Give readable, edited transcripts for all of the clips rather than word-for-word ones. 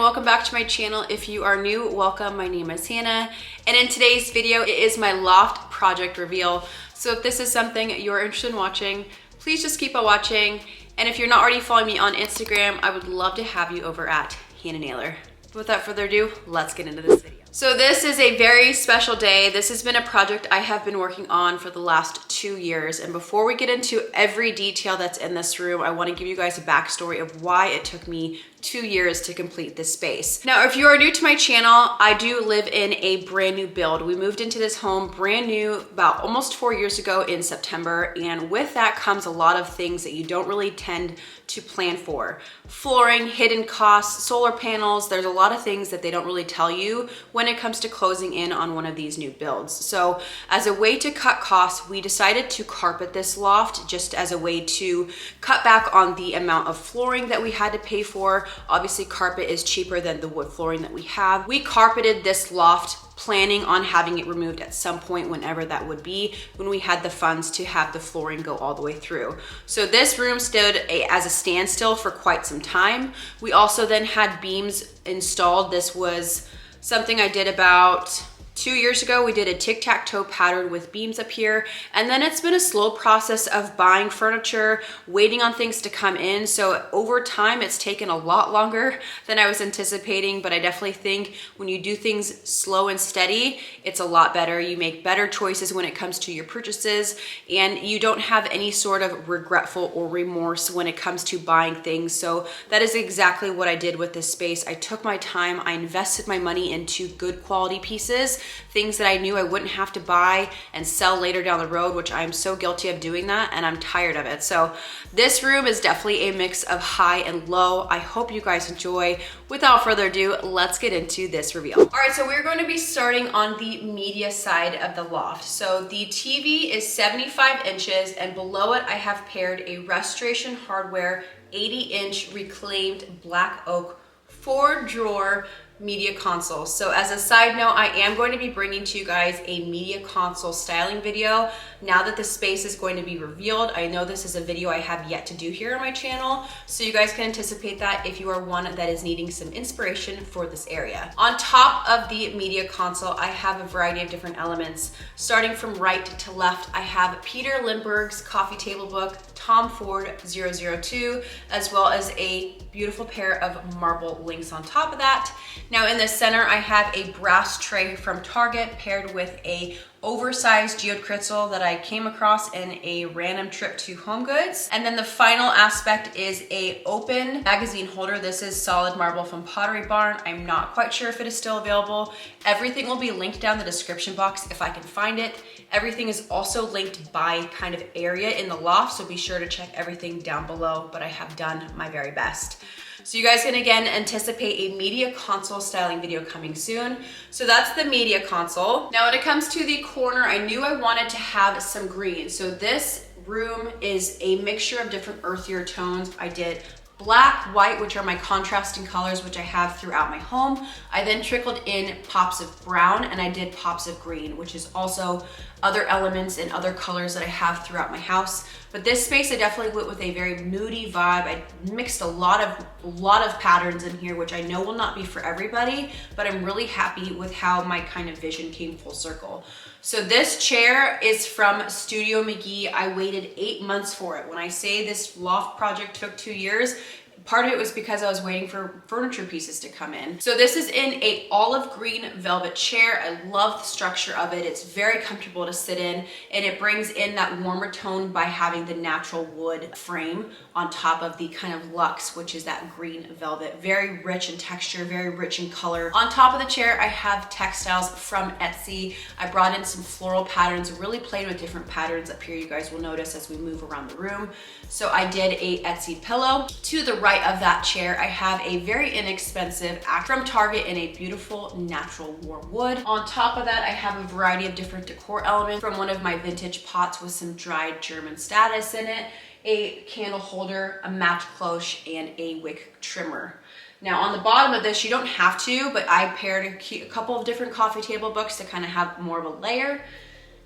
welcome back to my channel. If you are new, welcome. My name is Hannah, and in today's video, it is my loft project reveal. So if this is something you're interested in watching, please just keep on watching. And if you're not already following me on Instagram, I would love to have you over at Hannah Naylor. Without further ado, let's get into this video. So this is a very special day. This has been a project I have been working on for the last 2 years. And before we get into every detail that's in this room, I want to give you guys a backstory of why it took me 2 years to complete this space. Now, if you are new to my channel, I do live in a brand new build. We moved into this home brand new about almost 4 years ago in September. And with that comes a lot of things that you don't really tend to plan for. Flooring, hidden costs, solar panels. There's a lot of things that they don't really tell you when it comes to closing in on one of these new builds. So as a way to cut costs, we decided to carpet this loft just as a way to cut back on the amount of flooring that we had to pay for. Obviously, carpet is cheaper than the wood flooring that we have. We carpeted this loft planning on having it removed at some point, whenever that would be, when we had the funds to have the flooring go all the way through. So this room stood as a standstill for quite some time. We also then had beams installed. This was something I did about 2 years ago. We did a tic-tac-toe pattern with beams up here, and then it's been a slow process of buying furniture, waiting on things to come in. So over time, it's taken a lot longer than I was anticipating, but I definitely think when you do things slow and steady, it's a lot better. You make better choices when it comes to your purchases, and you don't have any sort of regretful or remorse when it comes to buying things. So that is exactly what I did with this space. I took my time, I invested my money into good quality pieces, things that I knew I wouldn't have to buy and sell later down the road, which I'm so guilty of doing that, and I'm tired of it. So this room is definitely a mix of high and low. I hope you guys enjoy. Without further ado, let's get into this reveal. All right, so we're going to be starting on the media side of the loft. So the TV is 75 inches, and below it I have paired a Restoration Hardware 80-inch reclaimed black oak 4-drawer media console. So as a side note, I am going to be bringing to you guys a media console styling video now that the space is going to be revealed. I know this is a video I have yet to do here on my channel, so you guys can anticipate that if you are one that is needing some inspiration for this area. On top of the media console, I have a variety of different elements. Starting from right to left, I have Peter Lindbergh's coffee table book, Tom Ford 002, as well as a beautiful pair of marble links on top of that. Now in the center, I have a brass tray from Target paired with a oversized geode crystal that I came across in a random trip to Home Goods. And then the final aspect is a open magazine holder. This is solid marble from Pottery Barn. I'm not quite sure if it is still available. Everything will be linked down the description box if I can find it. Everything is also linked by kind of area in the loft, so be sure to check everything down below, but I have done my very best. So you guys can again anticipate a media console styling video coming soon. So that's the media console. Now when it comes to the corner, I knew I wanted to have some green. So this room is a mixture of different earthier tones. I did black, white, which are my contrasting colors, which I have throughout my home. I then trickled in pops of brown, and I did pops of green, which is also other elements and other colors that I have throughout my house. But this space, I definitely went with a very moody vibe. I mixed a lot of patterns in here, which I know will not be for everybody, but I'm really happy with how my kind of vision came full circle. So this chair is from Studio McGee. I waited 8 months for it. When I say this loft project took 2 years, part of it was because I was waiting for furniture pieces to come in. So this is in a olive green velvet chair. I love the structure of it. It's very comfortable to sit in, and it brings in that warmer tone by having the natural wood frame on top of the kind of luxe, which is that green velvet. Very rich in texture, very rich in color. On top of the chair, I have textiles from Etsy. I brought in some floral patterns, really played with different patterns up here. You guys will notice as we move around the room. So I did a Etsy pillow. To the right of that chair, I have a very inexpensive act from Target in a beautiful natural warm wood. On top of that, I have a variety of different decor elements from one of my vintage pots with some dried German status in it, a candle holder, a match cloche, and a wick trimmer. Now on the bottom of this, you don't have to, but I paired a couple of different coffee table books to kind of have more of a layer.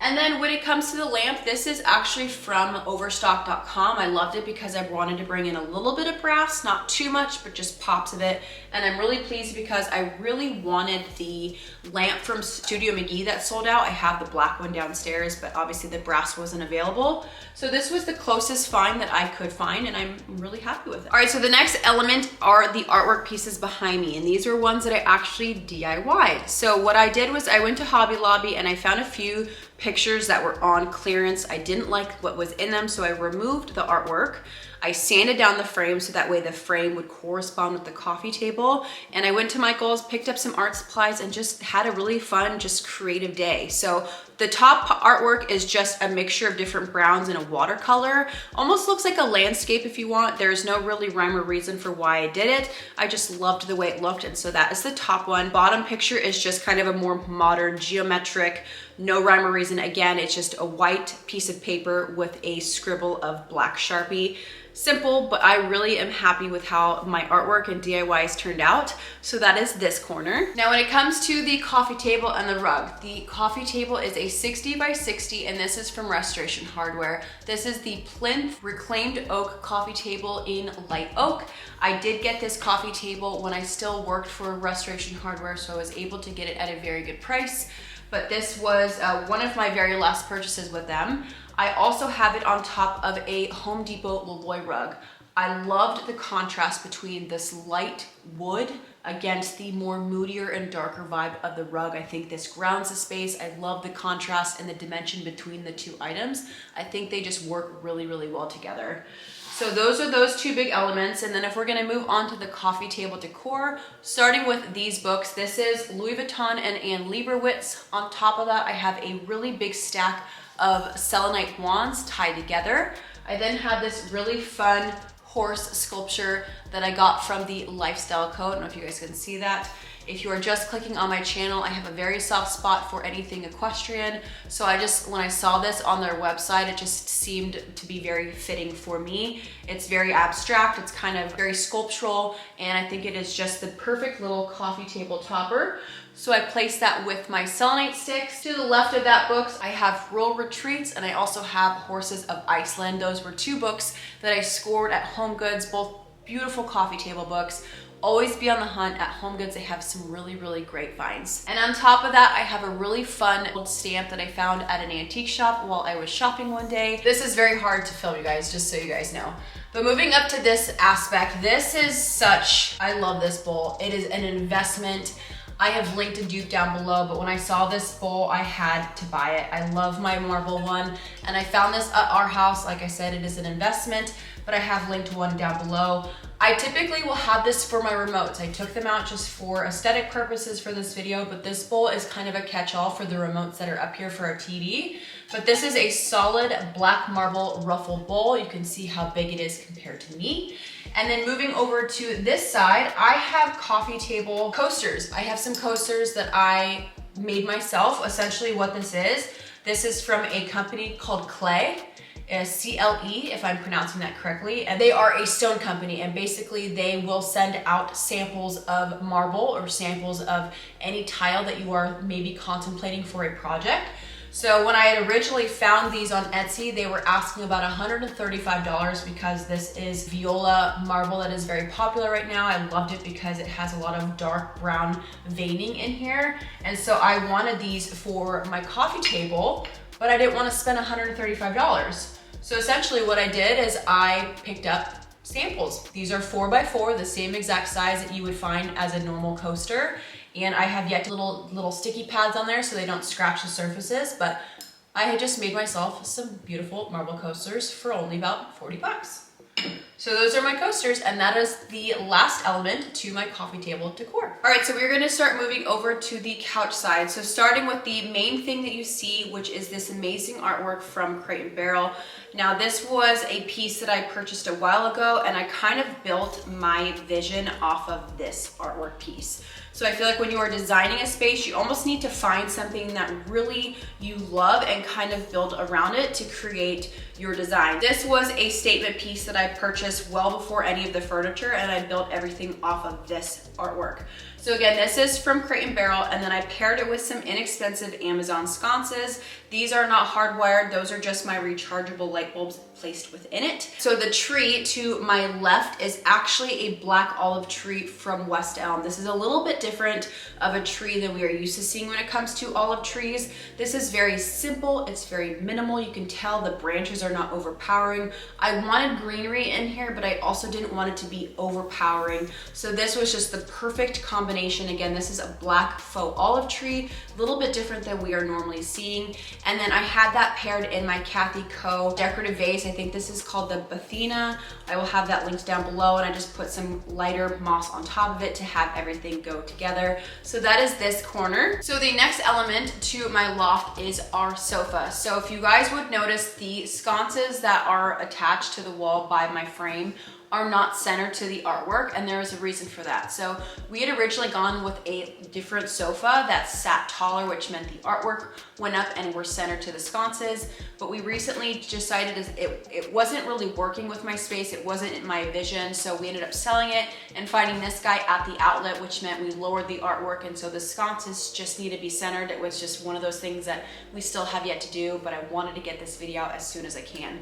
And then when it comes to the lamp, this is actually from overstock.com. I loved it because I wanted to bring in a little bit of brass, not too much, but just pops of it. And I'm really pleased because I really wanted the lamp from Studio McGee that sold out. I have the black one downstairs, but obviously the brass wasn't available. So this was the closest find that I could find, and I'm really happy with it. All right, so the next element are the artwork pieces behind me, and these are ones that I actually DIY'd. So what I did was I went to Hobby Lobby and I found a few pictures that were on clearance. I didn't like what was in them, so I removed the artwork. I sanded down the frame so that way the frame would correspond with the coffee table. And I went to Michael's, picked up some art supplies, and just had a really fun, just creative day. So the top artwork is just a mixture of different browns and a watercolor. Almost looks like a landscape if you want. There's no really rhyme or reason for why I did it. I just loved the way it looked, and so that is the top one. Bottom picture is just kind of a more modern, geometric, no rhyme or reason. Again, it's just a white piece of paper with a scribble of black Sharpie. Simple, but I really am happy with how my artwork and DIYs turned out. So that is this corner. Now when it comes to the coffee table and the rug, the coffee table is a 60 by 60, and this is from Restoration Hardware. This is the Plinth Reclaimed Oak coffee table in light oak. I did get this coffee table when I still worked for Restoration Hardware, so I was able to get it at a very good price. But this was one of my very last purchases with them. I also have it on top of a Home Depot Loloi rug. I loved the contrast between this light wood against the more moodier and darker vibe of the rug. I think this grounds the space. I love the contrast and the dimension between the two items. I think they just work really, really well together. So those are those two big elements. And then if we're gonna move on to the coffee table decor, starting with these books, this is Louis Vuitton and Anne Leibovitz. On top of that, I have a really big stack of selenite wands tied together. I then have this really fun horse sculpture that I got from the Lifestyle Co. I don't know if you guys can see that. If you are just clicking on my channel, I have a very soft spot for anything equestrian. So when I saw this on their website, it just seemed to be very fitting for me. It's very abstract, it's kind of very sculptural, and I think it is just the perfect little coffee table topper. So I placed that with my selenite sticks. To the left of that book, I have Rural Retreats, and I also have Horses of Iceland. Those were two books that I scored at Home Goods, both beautiful coffee table books. Always be on the hunt at Home Goods. They have some really, really great finds. And on top of that, I have a really fun old stamp that I found at an antique shop while I was shopping one day. This is very hard to film, you guys, just so you guys know. But moving up to this aspect, this is such, I love this bowl. It is an investment. I have linked a dupe down below, but when I saw this bowl, I had to buy it. I love my marble one, and I found this at our house. Like I said, it is an investment, but I have linked one down below. I typically will have this for my remotes. I took them out just for aesthetic purposes for this video, but this bowl is kind of a catch-all for the remotes that are up here for our TV. But this is a solid black marble ruffled bowl. You can see how big it is compared to me. And then moving over to this side, I have coffee table coasters. I have some coasters that I made myself. Essentially what this is from a company called Clay. CLE, if I'm pronouncing that correctly, and they are a stone company, and basically they will send out samples of marble or samples of any tile that you are maybe contemplating for a project. So when I had originally found these on Etsy, they were asking about $135 because this is viola marble that is very popular right now. I loved it because it has a lot of dark brown veining in here, and so I wanted these for my coffee table, but I didn't want to spend $135. So essentially what I did is I picked up samples. These are 4x4, the same exact size that you would find as a normal coaster. And I have yet little sticky pads on there so they don't scratch the surfaces, but I had just made myself some beautiful marble coasters for only about 40 bucks. So those are my coasters, and that is the last element to my coffee table decor. All right, so we're gonna start moving over to the couch side. So starting with the main thing that you see, which is this amazing artwork from Crate & Barrel. Now this was a piece that I purchased a while ago, and I kind of built my vision off of this artwork piece. So I feel like when you are designing a space, you almost need to find something that really you love and kind of build around it to create your design. This was a statement piece that I purchased well before any of the furniture, and I built everything off of this artwork. So again, this is from Crate & Barrel, and then I paired it with some inexpensive Amazon sconces. These are not hardwired, those are just my rechargeable light bulbs placed within it. So the tree to my left is actually a black olive tree from West Elm. This is a little bit different of a tree than we are used to seeing when it comes to olive trees. This is very simple, it's very minimal. You can tell the branches are not overpowering. I wanted greenery in here, but I also didn't want it to be overpowering. So this was just the perfect combination. Again, this is a black faux olive tree, a little bit different than we are normally seeing. And then I had that paired in my Kathy Co decorative vase. I think this is called the Bathina. I will have that linked down below, and I just put some lighter moss on top of it to have everything go together. So that is this corner. So the next element to my loft is our sofa. So if you guys would notice, the sconces that are attached to the wall by my frame are not centered to the artwork, and there is a reason for that. So we had originally gone with a different sofa that sat taller, which meant the artwork went up and were centered to the sconces, but we recently decided it wasn't really working with my space, it wasn't in my vision, so we ended up selling it and finding this guy at the outlet, which meant we lowered the artwork, and so the sconces just need to be centered. It was just one of those things that we still have yet to do, but I wanted to get this video out as soon as I can.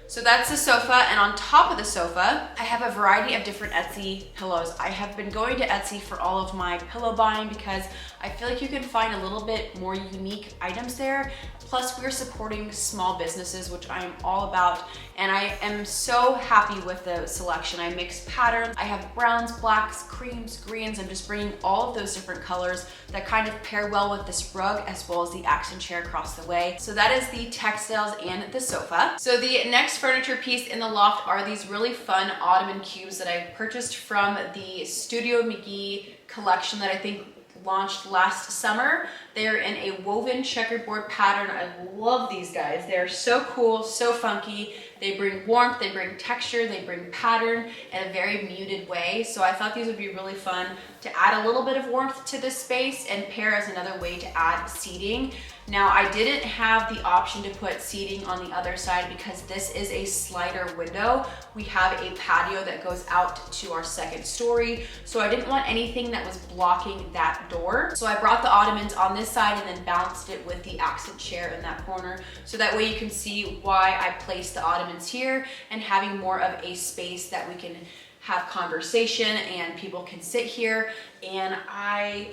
So that's the sofa, and on top of the sofa, I have a variety of different Etsy pillows. I have been going to Etsy for all of my pillow buying because I feel like you can find a little bit more unique items there. Plus, we're supporting small businesses, which I am all about, and I am so happy with the selection. I mix patterns. I have browns, blacks, creams, greens. I'm just bringing all of those different colors that kind of pair well with this rug as well as the accent chair across the way. So that is the textiles and the sofa. So the next furniture piece in the loft are these really fun Ottoman cubes that I purchased from the Studio McGee collection that I think launched last summer. They're in a woven checkerboard pattern. I love these guys. They're so cool, so funky. They bring warmth, they bring texture, they bring pattern in a very muted way. So I thought these would be really fun to add a little bit of warmth to this space and pair as another way to add seating. Now, I didn't have the option to put seating on the other side because this is a slider window. We have a patio that goes out to our second story, so I didn't want anything that was blocking that door. So I brought the Ottomans on this side and then balanced it with the accent chair in that corner. So that way you can see why I placed the Ottomans here and having more of a space that we can have conversation and people can sit here, and I'm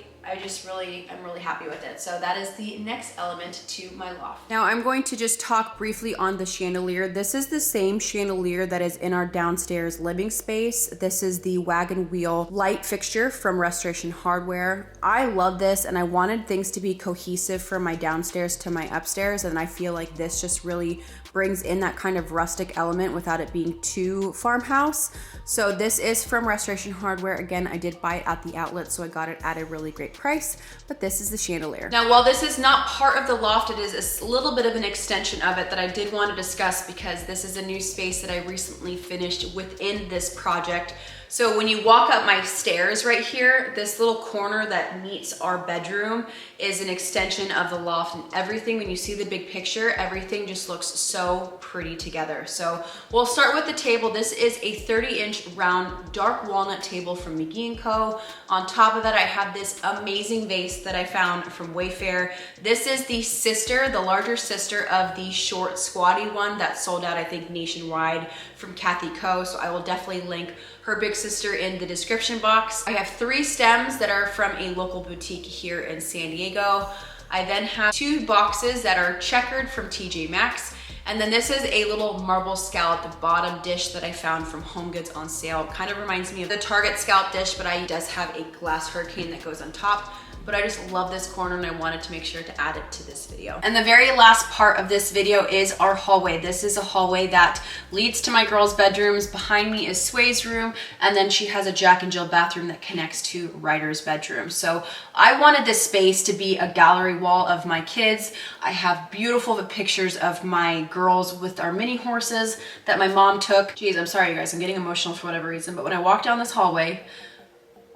really happy with it. So that is the next element to my loft. Now I'm going to just talk briefly on the chandelier. This is the same chandelier that is in our downstairs living space. This is the wagon wheel light fixture from Restoration Hardware. I love this, and I wanted things to be cohesive from my downstairs to my upstairs, and I feel like this just really brings in that kind of rustic element without it being too farmhouse. So this is from Restoration Hardware. Again, I did buy it at the outlet, so I got it at a really great price, but this is the chandelier. Now, while this is not part of the loft, it is a little bit of an extension of it that I did want to discuss because this is a new space that I recently finished within this project. So when you walk up my stairs right here, this little corner that meets our bedroom is an extension of the loft, and everything, when you see the big picture, everything just looks so pretty together. So we'll start with the table. This is a 30-inch round dark walnut table from McGee & Co. On top of that, I have this amazing vase that I found from Wayfair. This is the sister, the larger sister of the short squatty one that sold out, I think, nationwide from Kathy Co. So I will definitely link her big sister in the description box. I have 3 stems that are from a local boutique here in San Diego. I then have 2 boxes that are checkered from TJ Maxx. And then this is a little marble scallop at the bottom dish that I found from Home Goods on sale. Kind of reminds me of the Target scallop dish, but it does have a glass hurricane that goes on top. But I just love this corner, and I wanted to make sure to add it to this video. And the very last part of this video is our hallway. This is a hallway that leads to my girls' bedrooms. Behind me is Sway's room, and then she has a Jack and Jill bathroom that connects to Ryder's bedroom. So I wanted this space to be a gallery wall of my kids. I have beautiful pictures of my girls with our mini horses that my mom took. Geez, I'm sorry you guys, I'm getting emotional for whatever reason, but when I walk down this hallway,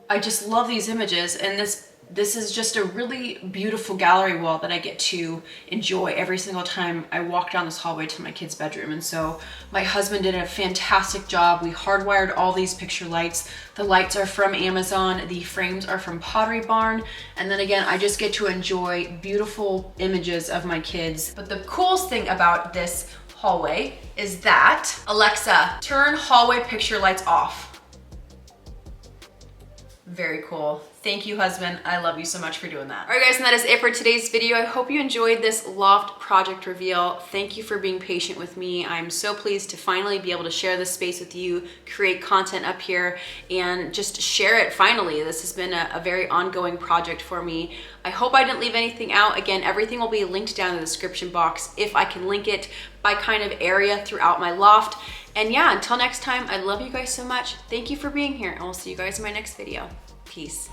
I just love these images, and this this is just a really beautiful gallery wall that I get to enjoy every single time I walk down this hallway to my kid's bedroom. And so my husband did a fantastic job. We hardwired all these picture lights. The lights are from Amazon. The frames are from Pottery Barn. And then again, I just get to enjoy beautiful images of my kids. But the coolest thing about this hallway is that, Alexa, turn hallway picture lights off. Very cool. Thank you, husband. I love you so much for doing that. All right, guys, and that is it for today's video. I hope you enjoyed this loft project reveal. Thank you for being patient with me. I'm so pleased to finally be able to share this space with you, create content up here, and just share it finally. This has been a very ongoing project for me. I hope I didn't leave anything out. Again, everything will be linked down in the description box if I can link it by kind of area throughout my loft. And yeah, until next time, I love you guys so much. Thank you for being here, and we'll see you guys in my next video. Peace.